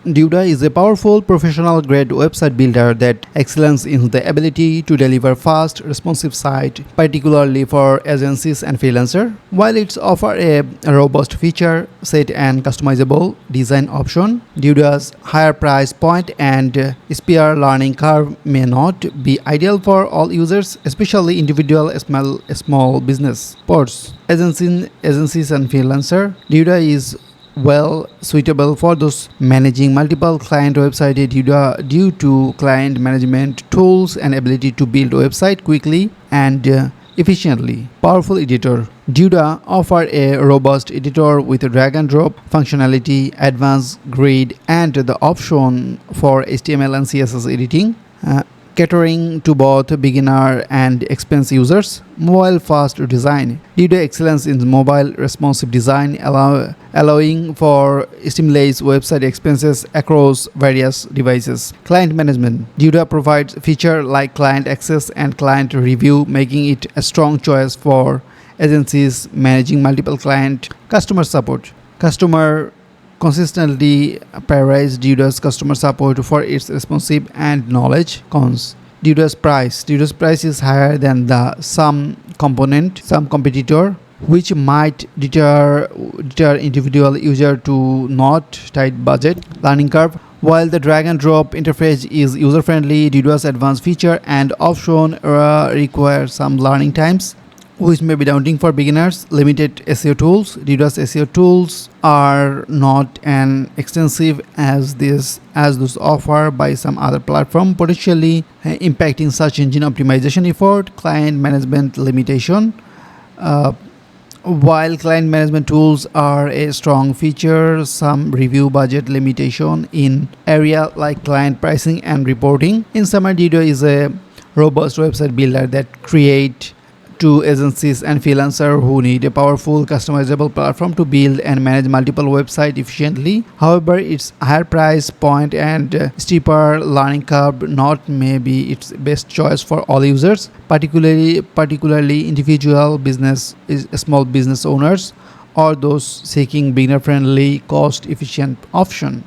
Duda is a powerful professional-grade website builder that excels in the ability to deliver fast, responsive site, particularly for agencies and freelancers. While it offers a robust feature set and customizable design option, Duda's higher price point and steep learning curve may not be ideal for all users, especially individual small business. Ports, agencies and freelancer. Duda is well suitable for those managing multiple client websites due to client management tools and ability to build website quickly and efficiently. Powerful editor. Duda offers a robust editor with drag and drop functionality, advanced grid, and the option for HTML and CSS editing. Catering to both beginner and experienced users. Mobile fast design. Duda excellence in mobile responsive design, allowing for seamless website experiences across various devices. Client management. Duda provides features like client access and client review, making it a strong choice for agencies managing multiple clients. Customer support. Customer consistently prioritize Duda's customer support for its responsive and knowledge. Cons. Duda's price. Duda's price is higher than some competitor, which might deter individual user to not tight budget. Learning curve. While the drag and drop interface is user friendly, Duda's advanced feature and option require some learning times, which may be daunting for beginners. Limited SEO tools. Duda's SEO tools are not as extensive as those offered by some other platform, potentially impacting search engine optimization effort. Client management limitation. While client management tools are a strong feature, some review budget limitation in area like client pricing and reporting. In summary, Duda is a robust website builder that create to agencies and freelancers who need a powerful, customizable platform to build and manage multiple websites efficiently. However, its higher price point and steeper learning curve not may be its best choice for all users, particularly individual small business owners, or those seeking beginner-friendly, cost-efficient option.